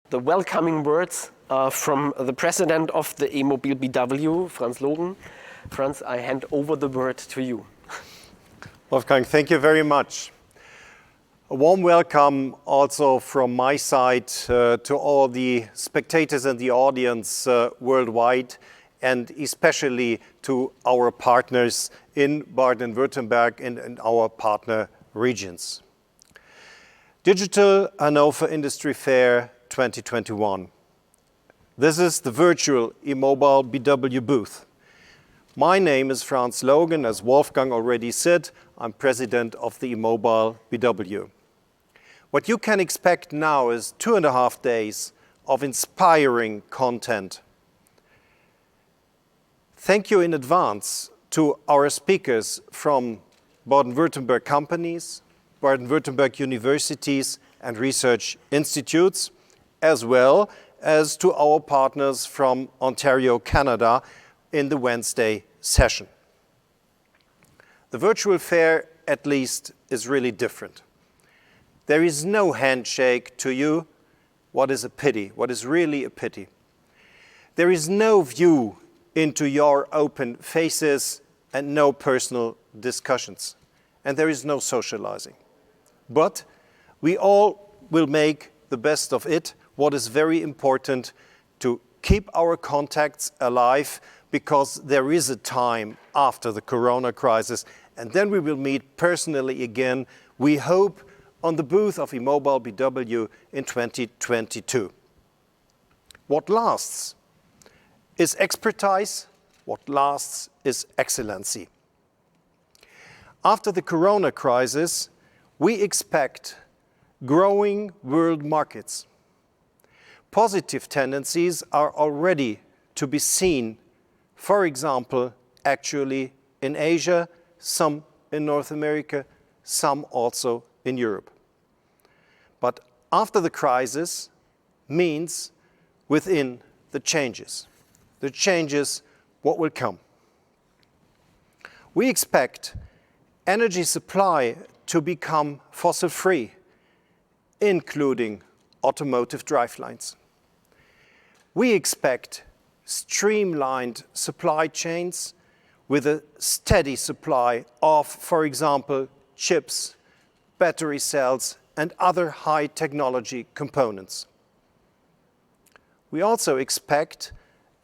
The welcoming words from the president of the e-mobil BW, Franz Loogen. Franz, I hand over the word to you. Wolfgang, thank you very much. A warm welcome also from my side to all the spectators and the audience worldwide, and especially to our partners in Baden-Württemberg and in our partner regions. Digital Hannover Industry Fair 2021. This is the virtual e-mobil BW booth. My name is Franz Loogen. As Wolfgang already said, I'm president of the e-mobil BW. What you can expect now is 2.5 days of inspiring content. Thank you in advance to our speakers from Baden-Württemberg companies, Baden-Württemberg universities and research institutes, as well as to our partners from Ontario, Canada, in the Wednesday session. The virtual fair, at least, is really different. There is no handshake to you, what is a pity, what is really a pity. There is no view into your open faces and no personal discussions. And there is no socializing. But we all will make the best of it. What is very important to keep our contacts alive, because there is a time after the Corona crisis, and then we will meet personally again, we hope, on the booth of e-mobil BW in 2022. What lasts is expertise, what lasts is excellency. After the Corona crisis, we expect growing world markets. Positive tendencies are already to be seen, for example, actually in Asia, some in North America, some also in Europe. But after the crisis means within the changes what will come. We expect energy supply to become fossil-free, including automotive drivelines. We expect streamlined supply chains with a steady supply of, for example, chips, battery cells, and other high technology components. We also expect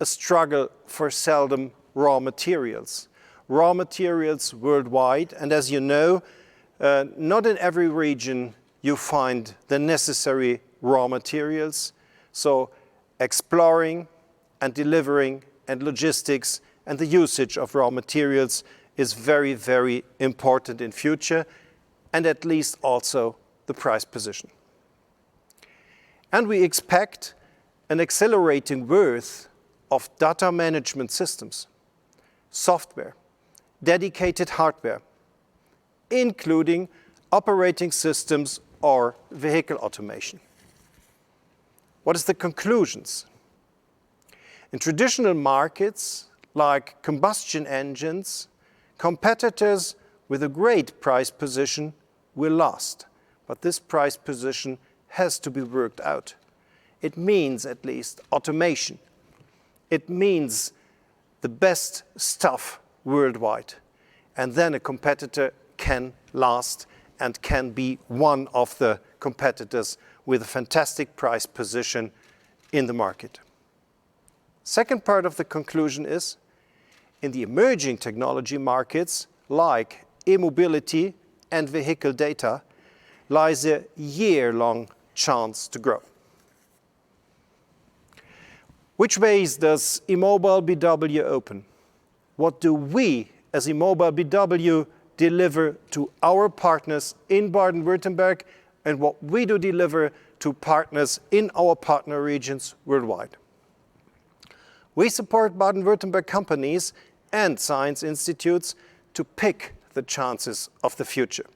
a struggle for seldom raw materials worldwide, and as you know, not in every region you find the necessary raw materials, so exploring and delivering and logistics and the usage of raw materials is very, very important in future, and at least also the price position. And we expect an accelerating growth of data management systems, software, dedicated hardware, including operating systems or vehicle automation. What is the conclusions? In traditional markets like combustion engines, competitors with a great price position will last. But this price position has to be worked out. It means at least automation. It means the best stuff worldwide. And then a competitor can last and can be one of the competitors with a fantastic price position in the market. Second part of the conclusion is, in the emerging technology markets like e-mobility and vehicle data, lies a year-long chance to grow. Which ways does e-mobil BW open? What do we as e-mobil BW deliver to our partners in Baden-Württemberg, and what we do deliver to partners in our partner regions worldwide? We support Baden-Württemberg companies and science institutes to pick the chances of the future.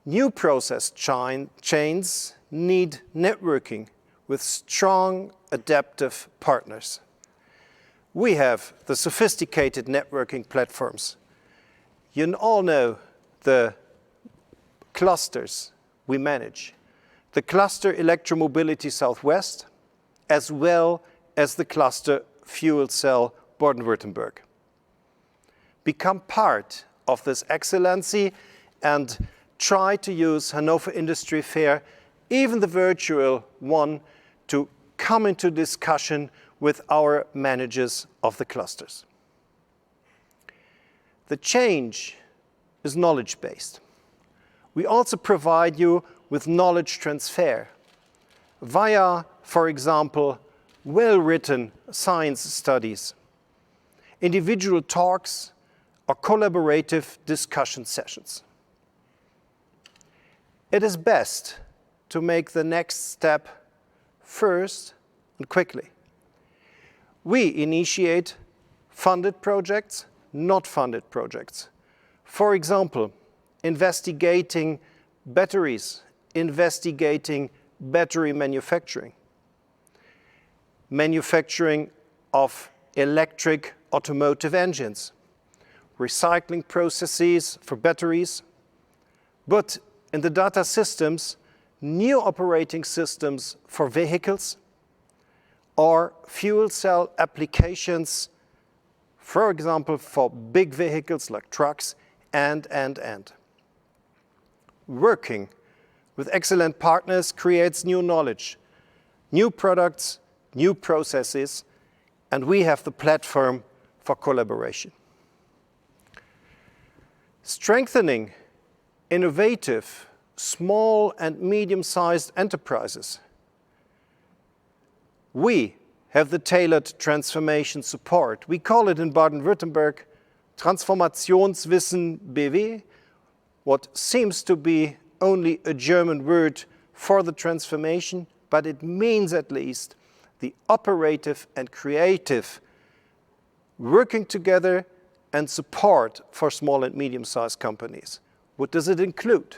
New process chains need networking with strong, adaptive partners. We have the sophisticated networking platforms. You all know the clusters we manage. the cluster Electromobility Southwest, as well as the cluster Fuel Cell Baden-Württemberg. Become part of this excellency and try to use Hannover Industry Fair, even the virtual one, to come into discussion with our managers of the clusters. The change is knowledge-based. We also provide you with knowledge transfer via, for example, well-written science studies, individual talks, or collaborative discussion sessions. It is best to make the next step first and quickly. We initiate funded projects, not funded projects. For example, investigating batteries, investigating battery manufacturing, manufacturing of electric automotive engines, recycling processes for batteries, but in the data systems, new operating systems for vehicles or fuel cell applications, for example, for big vehicles like trucks and. Working with excellent partners creates new knowledge, new products, new processes, and we have the platform for collaboration. Strengthening innovative, small and medium-sized enterprises. We have the tailored transformation support. We call it in Baden-Württemberg Transformationswissen BW, what seems to be only a German word for the transformation, but it means at least the operative and creative working together and support for small and medium-sized companies. What does it include?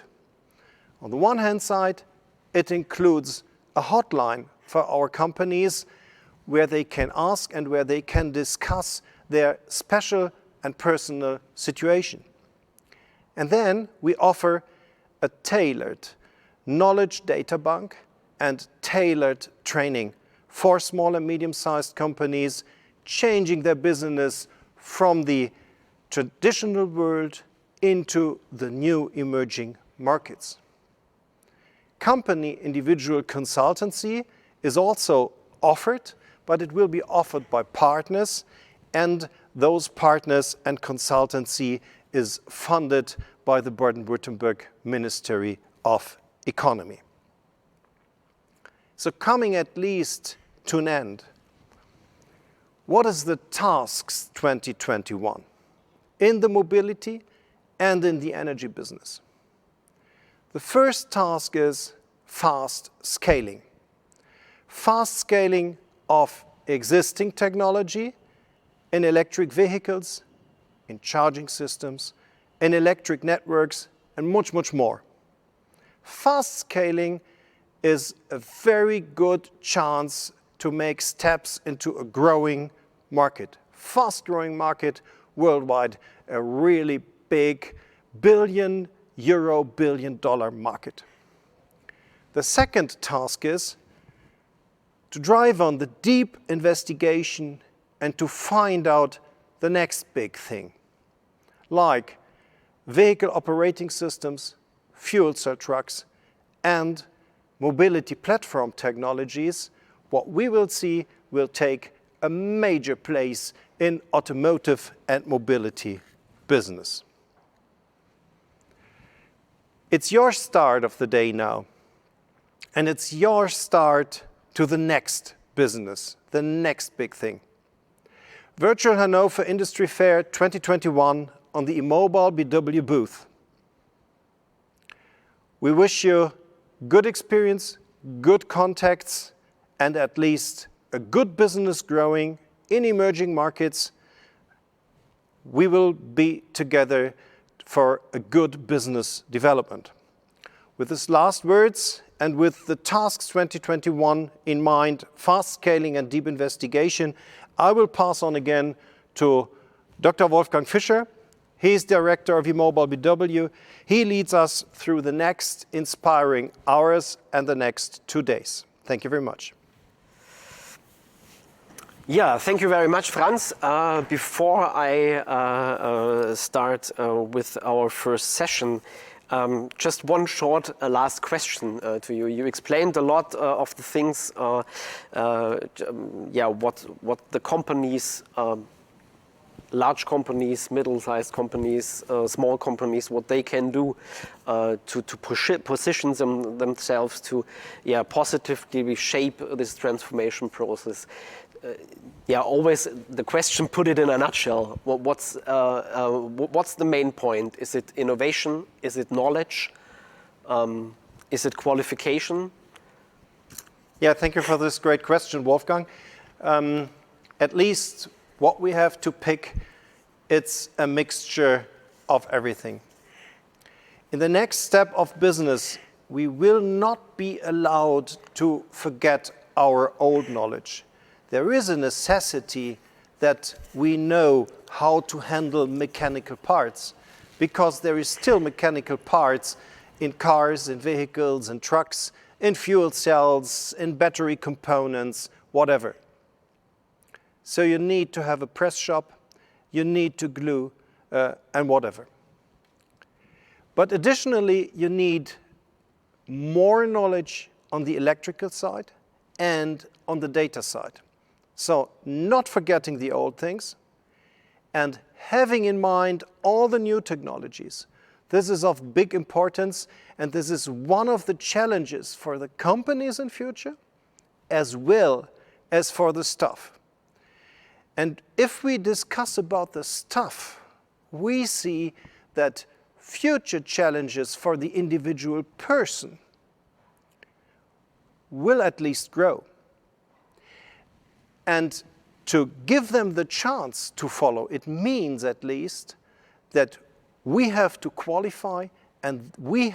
On the one hand side, it includes a hotline for our companies where they can ask and where they can discuss their special and personal situation. And then we offer a tailored knowledge data bank and tailored training for small and medium-sized companies changing their business from the traditional world into the new emerging markets. Company individual consultancy is also offered, but it will be offered by partners, and those partners and consultancy is funded by the Baden-Württemberg Ministry of Economy. So coming at least to an end, what is the tasks 2021 in the mobility and in the energy business? The first task is fast scaling. Fast scaling of existing technology in electric vehicles, in charging systems, in electric networks, and much, much more. Fast scaling is a very good chance to make steps into a growing market, fast-growing market worldwide, a really big billion-euro, billion-dollar market. The second task is to drive on the deep investigation and to find out the next big thing, like vehicle operating systems, fuel cell trucks, and mobility platform technologies. What we will see will take a major place in automotive and mobility business. It's your start of the day now, and it's your start to the next business, the next big thing. Virtual Hannover Industry Fair 2021 on the e-mobil BW booth. We wish you good experience, good contacts, and at least a good business growing in emerging markets. We will be together for a good business development. With these last words and with the tasks 2021 in mind, fast scaling and deep investigation, I will pass on again to Dr. Wolfgang Fischer. He's director of e-mobil BW. He leads us through the next inspiring hours and the next 2 days. Thank you very much. Yeah, thank you very much, Franz. Before I start with our first session, just one short last question to you. You explained a lot of the things, what the companies, large companies, middle-sized companies, small companies, what they can do to position themselves to positively shape this transformation process. Always the question, put it in a nutshell. What's the main point? Is it innovation? Is it knowledge? Is it qualification? Yeah, thank you for this great question, Wolfgang. At least what we have to pick, it's a mixture of everything. In the next step of business, we will not be allowed to forget our old knowledge. There is a necessity that we know how to handle mechanical parts, because there is still mechanical parts in cars, in vehicles, in trucks, in fuel cells, in battery components, whatever. So you need to have a press shop, you need to glue, and whatever. But additionally, you need more knowledge on the electrical side and on the data side. So not forgetting the old things and having in mind all the new technologies. This is of big importance, and this is one of the challenges for the companies in future, as well as for the staff. And if we discuss about the stuff, we see that future challenges for the individual person will at least grow. And to give them the chance to follow, it means at least that we have to qualify, and we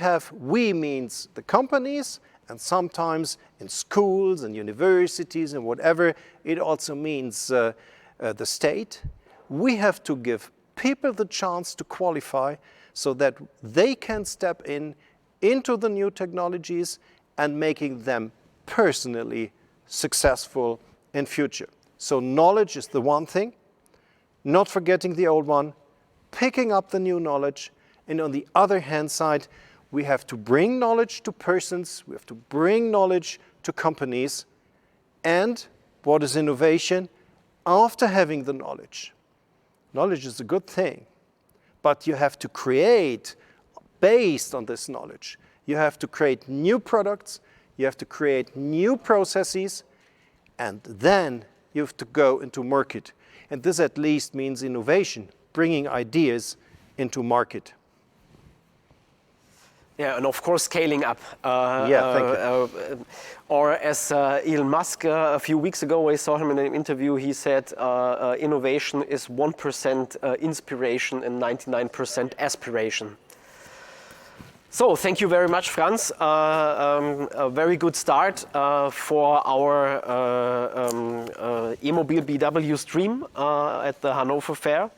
means the companies, and sometimes in schools and universities and whatever, it also means the state. We have to give people the chance to qualify so that they can step into the new technologies and making them personally successful in future. So knowledge is the one thing, not forgetting the old one, picking up the new knowledge, and on the other hand side, we have to bring knowledge to persons, we have to bring knowledge to companies, and what is innovation? After having the knowledge. Knowledge is a good thing, but you have to create based on this knowledge. You have to create new products, you have to create new processes, and then you have to go into market. And this at least means innovation, bringing ideas into market. Yeah, and of course scaling up. Thank you. Or as Elon Musk, a few weeks ago, I saw him in an interview, he said innovation is 1% inspiration and 99% aspiration. So, thank you very much, Franz. A very good start for our e-mobil BW stream at the Hannover Fair.